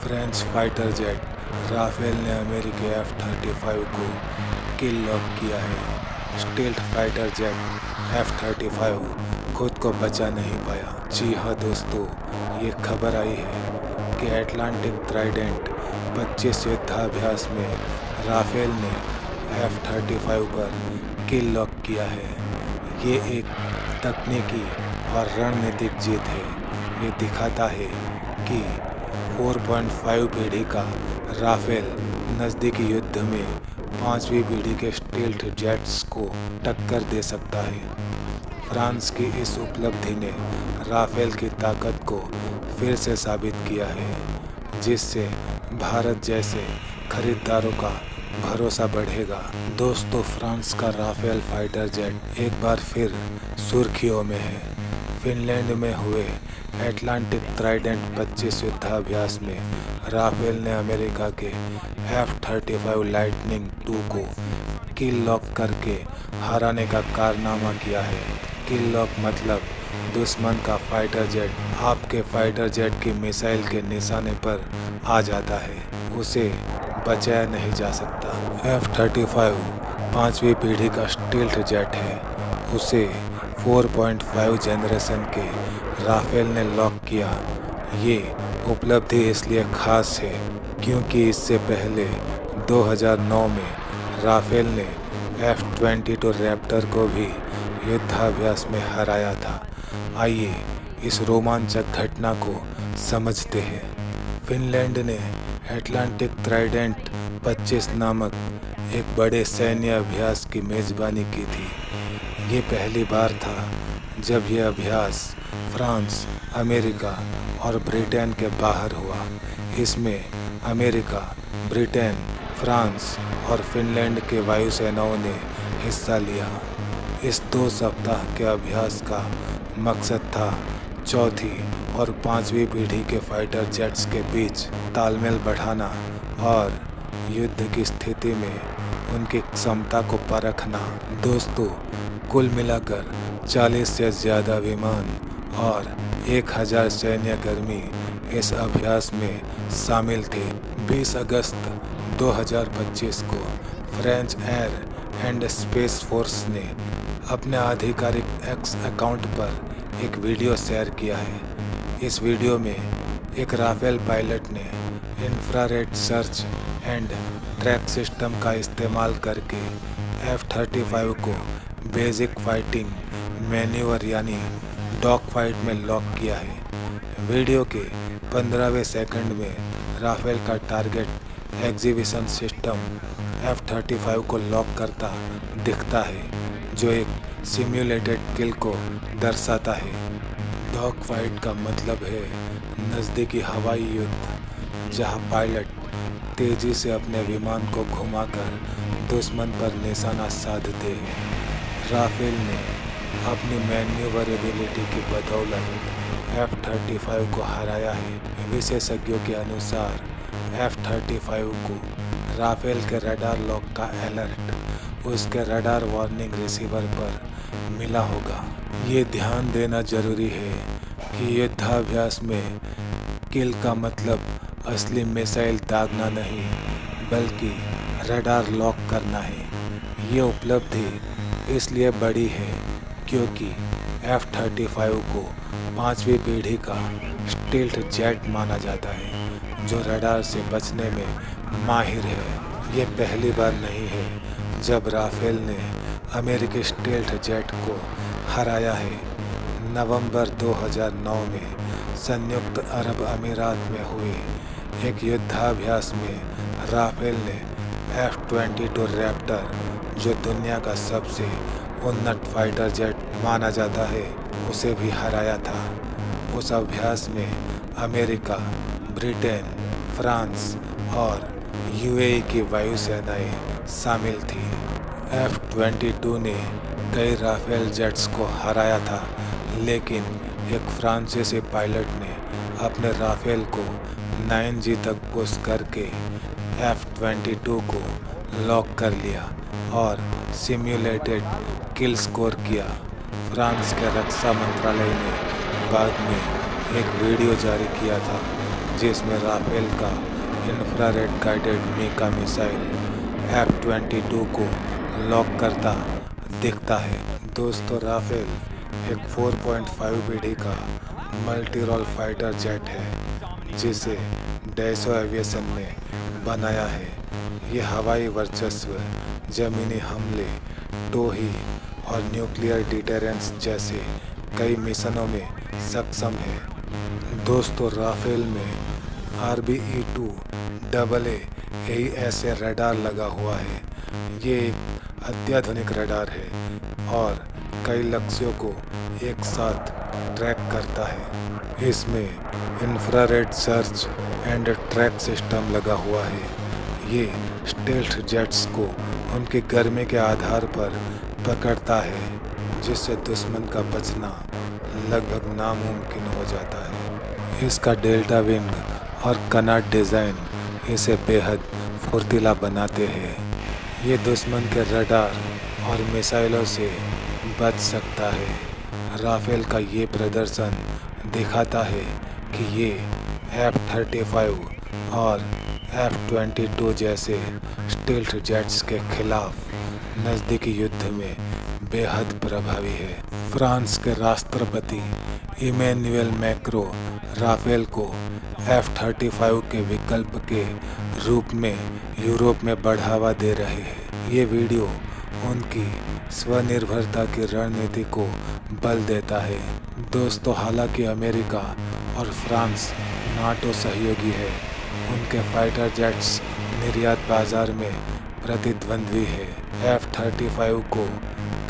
French fighter jet Rafale ने अमेरिकी F-35 को किल लॉक किया है। स्टील्थ फाइटर जेट F-35 खुद को बचा नहीं पाया। जी हाँ दोस्तों, ये खबर आई है कि अटलांटिक ट्राइडेंट 25 युद्धाभ्यास में राफेल ने F-35 पर किल लॉक किया है। ये एक तकनीकी और रणनीतिक जीत है। ये दिखाता है कि 4.5 पीढ़ी का राफेल नज़दीकी युद्ध में 5वीं पीढ़ी के स्टील्थ जेट्स को टक्कर दे सकता है। फ्रांस की इस उपलब्धि ने राफेल की ताकत को फिर से साबित किया है, जिससे भारत जैसे खरीदारों का भरोसा बढ़ेगा। दोस्तों, फ्रांस का राफेल फाइटर जेट एक बार फिर सुर्खियों में है। फिनलैंड में हुए अटलांटिक ट्राइडेंट 25 युद्धाभ्यास में राफेल ने अमेरिका के F-35 लाइटनिंग II को किल लॉक करके हराने का कारनामा किया है। किल लॉक मतलब दुश्मन का फाइटर जेट आपके फाइटर जेट की मिसाइल के निशाने पर आ जाता है, उसे बचाया नहीं जा सकता। F-35 5वीं पीढ़ी का स्टील्थ जेट है। उसे 4.5 जनरेशन के राफेल ने लॉक किया। ये उपलब्धि इसलिए खास है क्योंकि इससे पहले 2009 में राफेल ने F-22 रैप्टर को भी युद्धाभ्यास में हराया था। आइए इस रोमांचक घटना को समझते हैं। फिनलैंड ने अटलांटिक ट्राइडेंट 25 नामक एक बड़े सैन्य अभ्यास की मेजबानी की थी। ये पहली बार था जब यह अभ्यास फ्रांस, अमेरिका और ब्रिटेन के बाहर हुआ। इसमें अमेरिका, ब्रिटेन, फ्रांस और फिनलैंड के वायुसेनाओं ने हिस्सा लिया। इस 2 सप्ताह के अभ्यास का मकसद था चौथी और 5वीं पीढ़ी के फाइटर जेट्स के बीच तालमेल बढ़ाना और युद्ध की स्थिति में उनकी क्षमता को परखना। दोस्तों, कुल मिलाकर 40 से ज़्यादा विमान और 1000 सैन्यकर्मी इस अभ्यास में शामिल थे। 20 अगस्त 2025 को French air and space force ने अपने आधिकारिक X अकाउंट पर एक वीडियो शेयर किया है। इस वीडियो में एक राफेल पायलट ने infrared search and track system का इस्तेमाल करके F-35 को बेसिक फाइटिंग मैन्यूवर यानी डॉग फाइट में लॉक किया है। वीडियो के 15वें सेकंड में राफेल का टारगेट एग्जीबिशन सिस्टम F-35 को लॉक करता दिखता है, जो एक सिम्युलेटेड किल को दर्शाता है। डॉग फाइट का मतलब है नज़दीकी हवाई युद्ध, जहां पायलट तेज़ी से अपने विमान को घुमाकर दुश्मन पर निशाना साधते हैं। राफेल ने अपनी मैन्यूवरेबिलिटी की बदौलत F-35 को हराया है। विशेषज्ञों के अनुसार F-35 को राफेल के रडार लॉक का अलर्ट उसके रडार वार्निंग रिसीवर पर मिला होगा। ये ध्यान देना जरूरी है कि युद्धाभ्यास में किल का मतलब असली मिसाइल दागना नहीं, बल्कि रडार लॉक करना है। ये उपलब्धि इसलिए बड़ी है क्योंकि F-35 को 5वीं पीढ़ी का स्टील्थ जेट माना जाता है, जो रडार से बचने में माहिर है। ये पहली बार नहीं है जब राफेल ने अमेरिकी स्टील्थ जेट को हराया है। नवंबर 2009 में संयुक्त अरब अमीरात में हुए एक युद्धाभ्यास में राफेल ने F-22 रैप्टर, जो दुनिया का सबसे उन्नत फाइटर जेट माना जाता है, उसे भी हराया था। उस अभ्यास में अमेरिका, ब्रिटेन, फ्रांस और UAE की वायुसेनाएं शामिल थी। F-22 ने कई राफेल जेट्स को हराया था, लेकिन एक फ्रांसीसी पायलट ने अपने राफेल को 9G तक पुश करके F-22 को लॉक कर लिया और सिम्युलेटेड किल स्कोर किया। फ्रांस के रक्षा मंत्रालय ने बाद में एक वीडियो जारी किया था जिसमें राफेल का infrared guided Mika missile F-22 को लॉक करता दिखता है। दोस्तों, राफेल एक 4.5 पीढ़ी का मल्टी रोल फाइटर जेट है जिसे डैसो एविएशन ने बनाया है। ये हवाई वर्चस्व, जमीनी हमले, टोही और न्यूक्लियर डिटेरेंस जैसे कई मिशनों में सक्षम है। दोस्तों, राफेल में RBE-2 AA AESA रडार लगा हुआ है। ये एक अत्याधुनिक रडार है और कई लक्ष्यों को एक साथ ट्रैक करता है। इसमें infrared search and track system लगा हुआ है। ये स्टेल्थ जेट्स को उनकी गर्मी के आधार पर पकड़ता है, जिससे दुश्मन का बचना लगभग नामुमकिन हो जाता है। इसका डेल्टा विंग और कनाट डिज़ाइन इसे बेहद फुर्तीला बनाते हैं। ये दुश्मन के रडार और मिसाइलों से बच सकता है। राफेल का ये प्रदर्शन दिखाता है कि ये F-35 और F-22 जैसे स्टेल्थ जेट्स के खिलाफ नज़दीकी युद्ध में बेहद प्रभावी है। फ्रांस के राष्ट्रपति इमैनुएल मैक्रों राफेल को F-35 के विकल्प के रूप में यूरोप में बढ़ावा दे रहे हैं। ये वीडियो उनकी स्वनिर्भरता की रणनीति को बल देता है। दोस्तों, हालांकि अमेरिका और फ्रांस नाटो सहयोगी है, उनके फाइटर जेट्स निर्यात बाजार में प्रतिद्वंद्वी है। F-35 को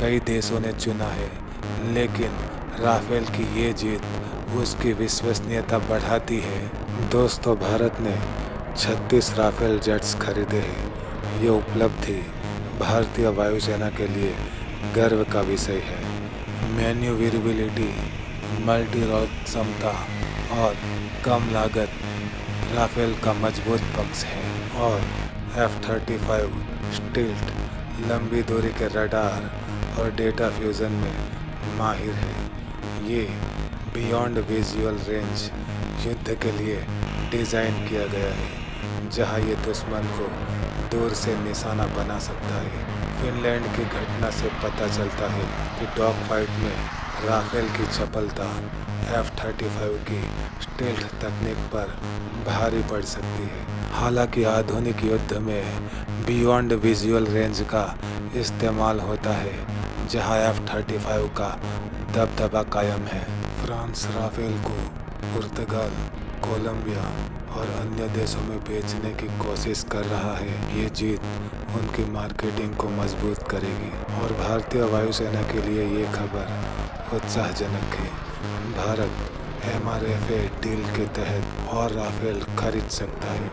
कई देशों ने चुना है, लेकिन राफेल की ये जीत उसकी विश्वसनीयता बढ़ाती है। दोस्तों, भारत ने 36 राफेल जेट्स खरीदे हैं। ये उपलब्धि भारतीय वायुसेना के लिए गर्व का विषय है। मैन्यूवरेबिलिटी, मल्टी रोल क्षमता और कम लागत राफेल का मजबूत पक्ष है और F-35 स्टील्थ, लंबी दूरी के रडार और डेटा फ्यूजन में माहिर है। ये बियॉन्ड विजुअल रेंज युद्ध के लिए डिज़ाइन किया गया है, जहां ये दुश्मन को दूर से निशाना बना सकता है। फिनलैंड की घटना से पता चलता है कि डॉग फाइट में राफेल की चपलता F-35 की स्टील्थ तकनीक पर भारी पड़ सकती है। हालांकि आधुनिक युद्ध में बियॉन्ड विजुअल रेंज का इस्तेमाल होता है, जहां F-35 का दबदबा कायम है। फ्रांस राफेल को पुर्तगाल, कोलंबिया और अन्य देशों में बेचने की कोशिश कर रहा है। ये जीत उनकी मार्केटिंग को मजबूत करेगी और भारतीय वायुसेना के लिए ये खबर उत्साहजनक है। भारत MRFA डील के तहत और राफेल खरीद सकता है।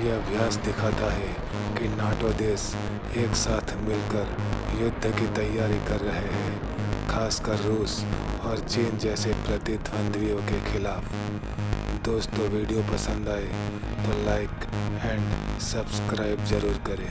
यह अभ्यास दिखाता है कि नाटो देश एक साथ मिलकर युद्ध की तैयारी कर रहे हैं, खासकर रूस और चीन जैसे प्रतिद्वंद्वियों के खिलाफ। दोस्तों, वीडियो पसंद आए तो लाइक एंड सब्सक्राइब ज़रूर करें।